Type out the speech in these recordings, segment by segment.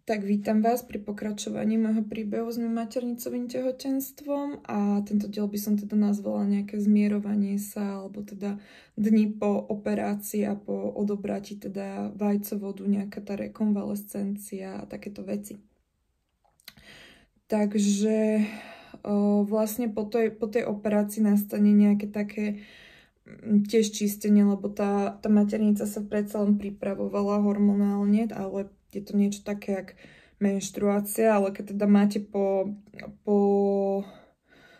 Tak vítam vás pri pokračovaní môjho príbehu s mojím maternicovým tehotenstvom a tento diel by som teda nazvala nejaké zmierovanie sa alebo teda dni po operácii a po odobratí teda vajcovodu, nejaká tá rekonvalescencia a takéto veci. Takže vlastne po tej operácii nastane nejaké také tiež čistenie, lebo tá maternica sa predsa len pripravovala hormonálne, ale je to niečo také, jak menštruácia, ale keď teda máte po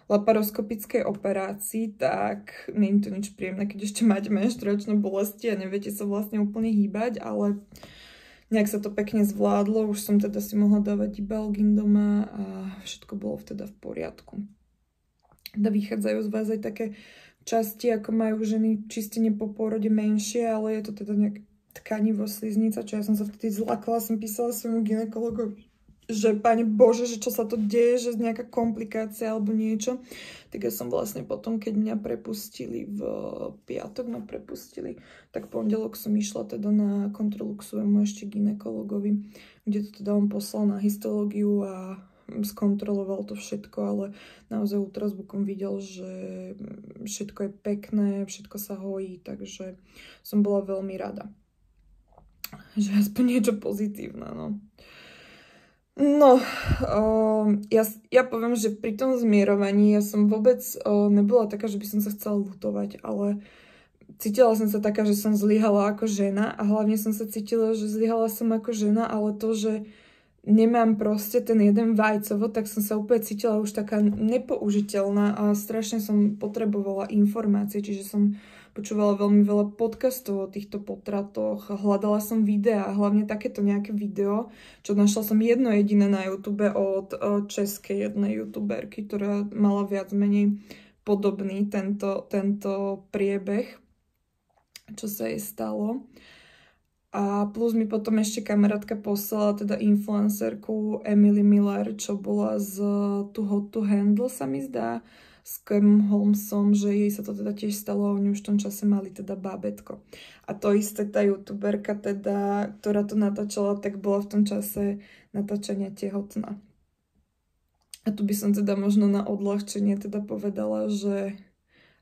laparoskopickej operácii, tak nie je to nič príjemné, keď ešte máte menštruačné bolesti a neviete sa vlastne úplne hýbať, ale nejak sa to pekne zvládlo, už som teda si mohla dávať Ibalgin doma a všetko bolo teda v poriadku. Teda vychádzajú z vás aj také časti, ako majú ženy čistenie po pôrode menšie, ale je to teda nejak tkanivo sliznica, čo ja som sa vtedy zlakla, som písala svojmu gynekologovi, že Pane Bože, že čo sa to deje, že nejaká komplikácia alebo niečo. Tak ja som vlastne potom, keď mňa prepustili v piatok, tak pondelok som išla teda na kontrolu k svojmu ešte gynekologovi, kde to teda on poslal na histológiu a skontroloval to všetko, ale naozaj ultrazvukom videl, že všetko je pekné, všetko sa hojí, takže som bola veľmi rada, že aspoň niečo pozitívne, no. No, ja poviem, že pri tom zmierovaní ja som vôbec nebola taká, že by som sa chcela ľutovať, ale cítila som sa taká, že som zlyhala ako žena a hlavne som sa cítila, že zlyhala som ako žena, ale to, že nemám proste ten jeden vajcovod, tak som sa úplne cítila už taká nepoužiteľná a strašne som potrebovala informácie, čiže som počúvala veľmi veľa podcastov o týchto potratoch, hľadala som videá, hlavne takéto nejaké video, čo našla som jedno jediné na YouTube od českej jednej youtuberky, ktorá mala viac menej podobný tento priebeh, čo sa jej stalo. A plus mi potom ešte kamarátka poslala teda influencerku Emily Miller, čo bola z Too Hot to Handle, sa mi zdá, s Cam Holmesom, že jej sa to teda tiež stalo a oni už v tom čase mali teda bábätko. A to isté tá youtuberka teda, ktorá to natáčala, tak bola v tom čase natáčania tehotná. A tu by som teda možno na odľahčenie teda povedala, že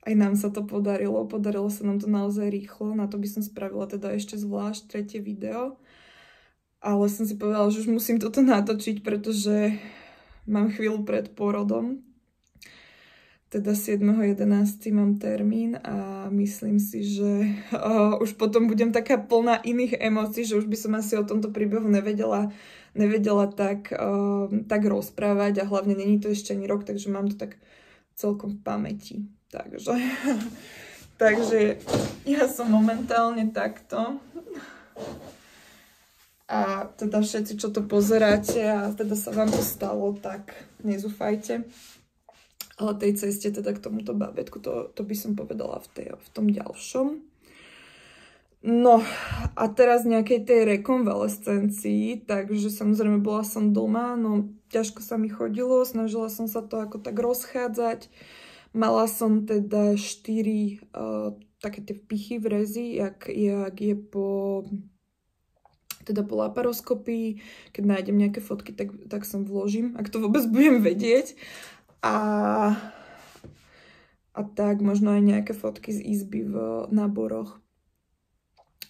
aj nám sa to podarilo. Podarilo sa nám to naozaj rýchlo. Na to by som spravila teda ešte zvlášť tretie video. Ale som si povedala, že už musím toto natočiť, pretože mám chvíľu pred porodom. Teda 7.11. mám termín a myslím si, že už potom budem taká plná iných emócií, že už by som asi o tomto príbehu nevedela tak rozprávať a hlavne není to ešte ani rok, takže mám to tak celkom v pamäti. Takže ja som momentálne takto. A teda všetci, čo to pozeráte a teda sa vám to stalo, tak nezúfajte. Ale tej ceste teda k tomuto bábätku, to by som povedala v tom ďalšom. No a teraz nejakej tej rekonvalescencii, takže samozrejme bola som doma, no ťažko sa mi chodilo, snažila som sa to ako tak rozchádzať. Mala som teda 4 také tie pichy v rezi, jak je po laparoskopii. Keď nájdem nejaké fotky, tak som vložím, ak to vôbec budem vedieť. A tak možno aj nejaké fotky z izby v náboroch,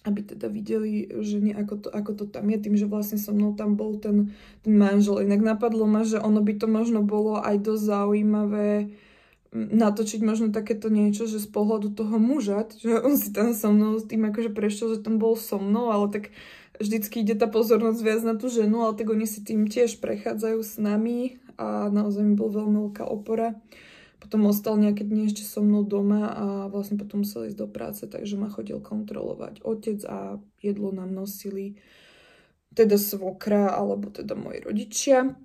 aby teda videli ženy, ako to tam je, tým, že vlastne so mnou tam bol ten manžel. Inak napadlo ma, že ono by to možno bolo aj dosť zaujímavé natočiť možno takéto niečo, že z pohľadu toho muža, že on si tam so mnou s tým akože prešiel, že tam bol so mnou, ale tak vždycky ide tá pozornosť viac na tú ženu, ale tak oni si tým tiež prechádzajú s nami a naozaj mi bol veľmi veľká opora. Potom ostal nejaké dni ešte so mnou doma a vlastne potom musel ísť do práce, takže ma chodil kontrolovať otec a jedlo nám nosili teda svokra alebo teda moji rodičia.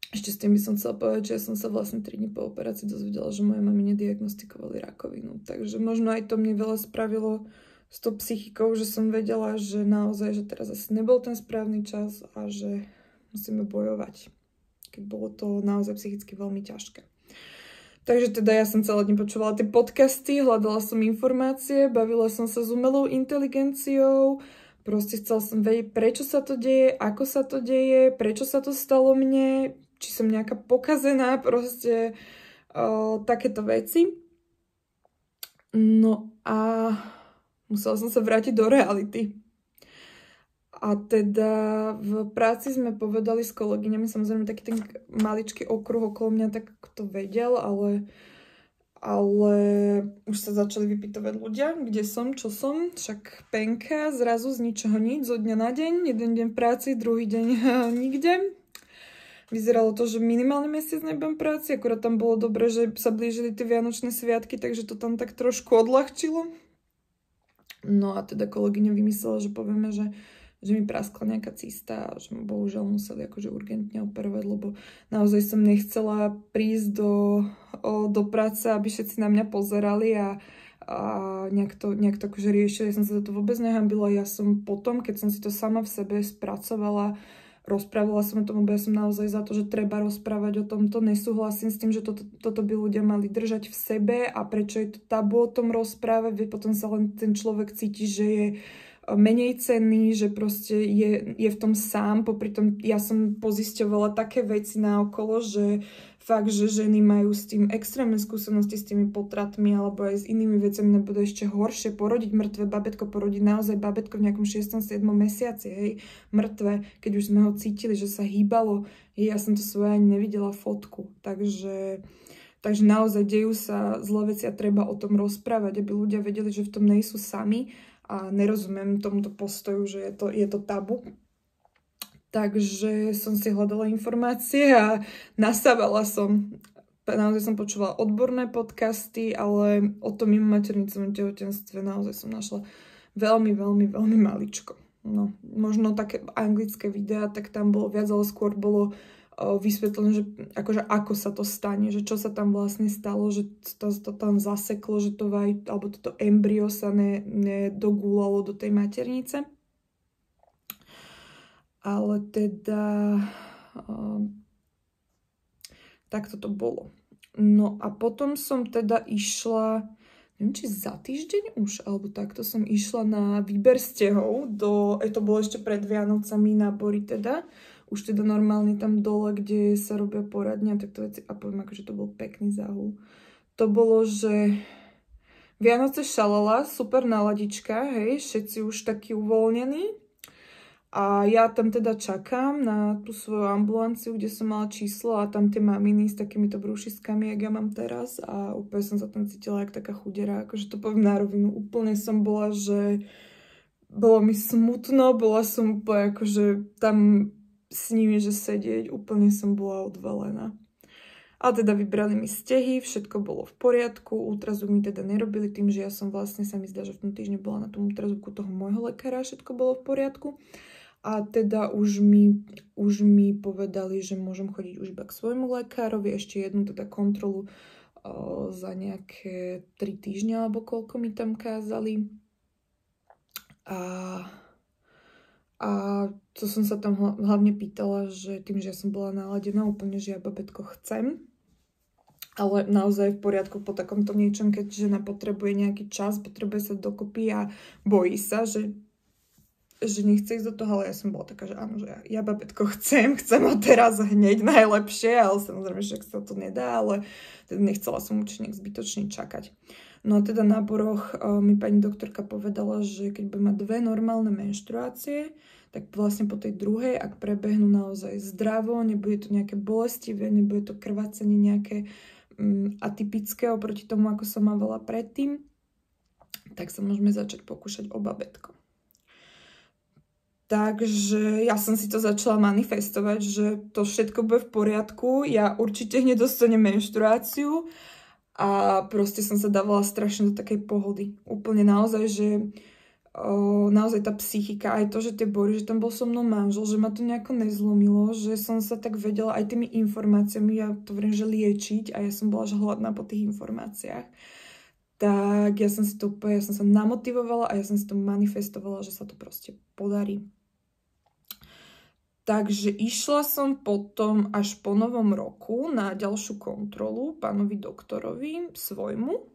Ešte s tým by som chcela povedať, že ja som sa vlastne 3 dní po operácii dozvedela, že moje mami nediagnostikovali rakovinu. Takže možno aj to mne veľa spravilo s tou psychikou, že som vedela, že naozaj, že teraz asi nebol ten správny čas a že musíme bojovať. Keď bolo to naozaj psychicky veľmi ťažké. Takže teda ja som celé dní počúvala tie podcasty, hľadala som informácie, bavila som sa s umelou inteligenciou, Proste chcela som vedieť, prečo sa to deje, ako sa to deje, prečo sa to stalo mne, či som nejaká pokazená, proste takéto veci. No a musela som sa vrátiť do reality. A teda v práci sme povedali s kolegyňami, samozrejme taký ten maličký okruh okolo mňa, tak kto vedel, ale už sa začali vypytovať ľudia, kde som, čo som. Však penka, zrazu z ničoho nič, zo dňa na deň, jeden deň v práci, druhý deň nikde. Vyzeralo to, že minimálne mesiac nebudem v práci, akorát tam bolo dobre, že sa blížili tie vianočné sviatky, takže to tam tak trošku odľahčilo. No a teda kolegyňa vymyslela, že povieme, že mi praskla nejaká cysta a že ma bohužiaľ museli akože urgentne operovať, lebo naozaj som nechcela prísť do práce, aby všetci na mňa pozerali a nejak to akože riešili. Ja som sa za to vôbec nehambila. Ja som potom, keď som si to sama v sebe spracovala, rozprávala som o tom, lebo ja som naozaj za to, že treba rozprávať o tomto. Nesúhlasím s tým, že toto by ľudia mali držať v sebe a prečo je to tabu o tom rozprávať, veď potom sa len ten človek cíti, že je menej cenný, že proste je v tom sám. Popri tom ja som pozisťovala také veci naokolo, že fakt, že ženy majú s tým extrémne skúsenosti s tými potratmi alebo aj s inými vecami, nebudú ešte horšie. Porodiť mŕtve babetko, porodiť naozaj babetko v nejakom 6. 7. mesiaci, hej, mŕtve, keď už sme ho cítili, že sa hýbalo. Ja som to svoje ani nevidela fotku. Takže naozaj dejú sa zlé veci a treba o tom rozprávať, aby ľudia vedeli, že v tom nejsú sami. A nerozumiem tomuto postoju, že je to tabu. Takže som si hľadala informácie a nasávala som. Naozaj som počúvala odborné podcasty, ale o tom mimo maternicovom tehotenstve naozaj som našla veľmi, veľmi, veľmi maličko. No, možno také anglické videá, tak tam bolo viac, ale skôr bolo vysvetlené, že akože ako sa to stane, že čo sa tam vlastne stalo, že to tam zaseklo, že to alebo toto embryo sa nedogúlalo do tej maternice. Ale teda takto to bolo. No a potom som teda išla, neviem, či za týždeň už, alebo takto som išla na výber stehov to bolo ešte pred Vianocami na Bori teda, už teda normálne tam dole, kde sa robia poradne a takto veci. A poviem, akože to bol pekný záhul. To bolo, že Vianoce šalala, super naladička, hej, všetci už takí uvoľnení. A ja tam teda čakám na tú svoju ambulanciu, kde som mala číslo a tam tie maminy s takýmito brúšiskami, jak ja mám teraz. A úplne som sa tam cítila jak taká chudera, akože to poviem na rovinu. Úplne som bola, že bolo mi smutno, bola som úplne akože tam s nimi, že sedieť, úplne som bola odvalená. A teda vybrali mi stehy, všetko bolo v poriadku, ultrazvuk mi teda nerobili tým, že ja som vlastne, sa mi zdá, že v tom týždni bola na tom ultrazvuku toho môjho lekára, všetko bolo v poriadku. A teda už mi povedali, že môžem chodiť už iba k svojmu lekárovi, ešte jednu teda kontrolu za nejaké 3 týždne, alebo koľko mi tam kázali. A to som sa tam hlavne pýtala, že tým, že ja som bola naladená úplne, že ja babetko chcem. Ale naozaj v poriadku po takomto niečom, keď žena potrebuje nejaký čas, potrebuje sa dokopy a bojí sa, že nechce ísť do toho, ale ja som bola taká, že áno, že ja babetko chcem ho teraz hneď najlepšie, ale samozrejme, že sa to nedá, ale teda nechcela som určite zbytočne čakať. No a teda na Boroch mi pani doktorka povedala, že keď bude mať 2 normálne menštruácie, tak vlastne po tej druhej, ak prebehnú naozaj zdravo, nebude to nejaké bolestivé, nebude to krvácanie nejaké atypické oproti tomu, ako som mávala predtým, tak sa môžeme začať pokúšať o babetko. Takže ja som si to začala manifestovať, že to všetko bude v poriadku, ja určite hneď dostanem menštruáciu a proste som sa dávala strašne do takej pohody. Úplne naozaj, že naozaj tá psychika, aj to, že tie Bory, že tam bol so mnou manžel, že ma to nejako nezlomilo, že som sa tak vedela aj tými informáciami, ja to vriem, že liečiť a ja som bola že hladná po tých informáciách. Tak ja som si to úplne, ja som sa namotivovala a ja som si to manifestovala, že sa to proste podarí. Takže išla som potom až po novom roku na ďalšiu kontrolu pánovi doktorovi svojmu.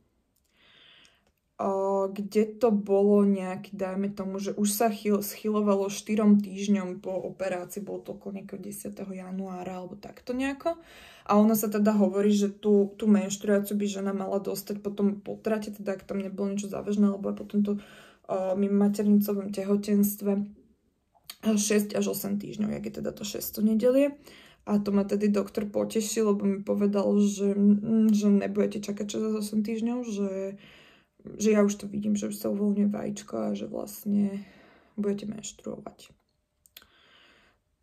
kde to bolo nejaký, dajme tomu, že už sa schylovalo 4 týždňom po operácii, bolo to okolo nejakého 10. januára alebo takto nejako. A ono sa teda hovorí, že tú menštruáciu by žena mala dostať potom po trate, teda ak tam nebolo niečo závažné, alebo aj po tomto maternicovom tehotenstve 6 až 8 týždňov, jak je teda to 6. nedelie. A to ma tedy doktor potešil, lebo mi povedal, že nebudete čakať 6 až 8 týždňov, že ja už to vidím, že už sa uvoľňuje vajíčko a že vlastne budete menštruovať.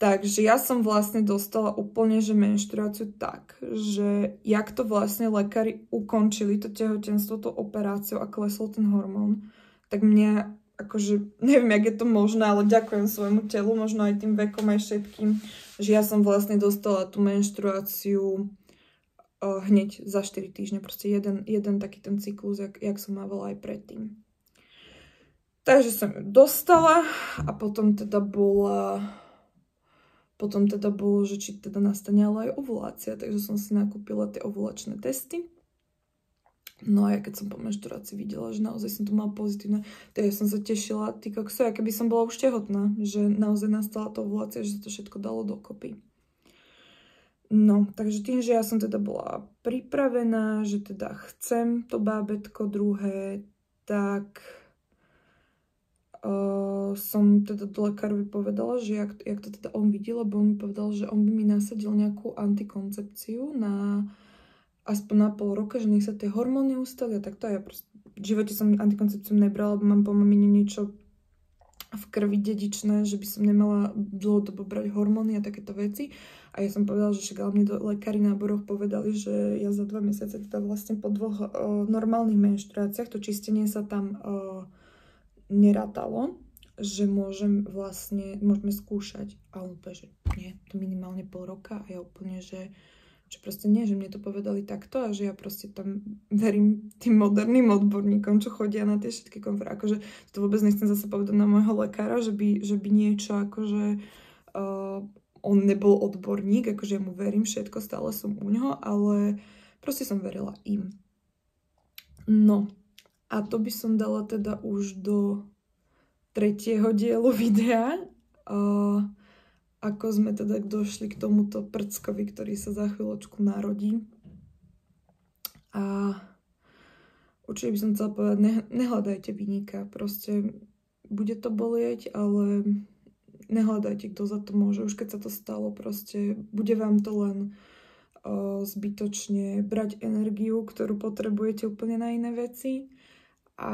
Takže ja som vlastne dostala úplne, že menštruáciu tak, že jak to vlastne lekári ukončili to tehotenstvo, tú operáciu a klesol ten hormón, tak mňa akože, neviem, jak je to možné, ale ďakujem svojmu telu, možno aj tým vekom, aj všetkým, že ja som vlastne dostala tú menštruáciu hneď za 4 týždne, proste jeden taký ten cyklus, jak som mávala aj predtým. Takže som ju dostala a potom teda bolo, že či teda nastane ale aj ovulácia, takže som si nakúpila tie ovulačné testy. No a ja keď som po menštruácii videla, že naozaj som to mala pozitívne, tak ja som sa tešila, ty kokso, ja keby som bola už tehotná, že naozaj nastala tá ovulácia, že sa to všetko dalo dokopy. No, takže tým, že ja som teda bola pripravená, že teda chcem to bábätko druhé, tak som teda do lekárovi povedala, že jak to teda on videl, lebo on mi povedal, že on by mi nasadil nejakú antikoncepciu na aspoň na pol roka, že nech sa tie hormóny ustalia, tak to ja proste v živote som antikoncepciu nebrala, lebo mám po mamine niečo v krvi dedičné, že by som nemala dlhodobo brať hormóny a takéto veci. A ja som povedala, že však ale mne lekári na Boroch povedali, že ja za 2 mesiace teda vlastne po 2 normálnych menštruáciách, to čistenie sa tam nerátalo, že môžeme skúšať. A on povedal, že nie, to minimálne pol roka a ja úplne, že proste nie, že mne to povedali takto a že ja proste tam verím tým moderným odborníkom, čo chodia na tie všetky konferencie. Akože to vôbec nechcem zase povedať na môjho lekára, že by niečo akože on nebol odborník, akože ja mu verím všetko, stále som u ňoho, ale proste som verila im. No. A to by som dala teda už do 3. dielu videa, ako sme teda došli k tomuto prckovi, ktorý sa za chvíľočku narodí. A určite by som chcela povedať, nehľadajte viníka, proste bude to bolieť, ale nehľadajte, kto za to môže. Už keď sa to stalo, proste bude vám to len zbytočne brať energiu, ktorú potrebujete úplne na iné veci. A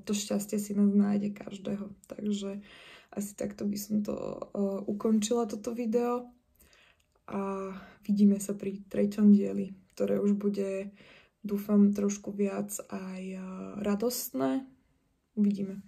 to šťastie si nás nájde každého. Takže asi takto by som to ukončila, toto video. A vidíme sa pri 3. dieli, ktoré už bude, dúfam, trošku viac aj radostné. Uvidíme.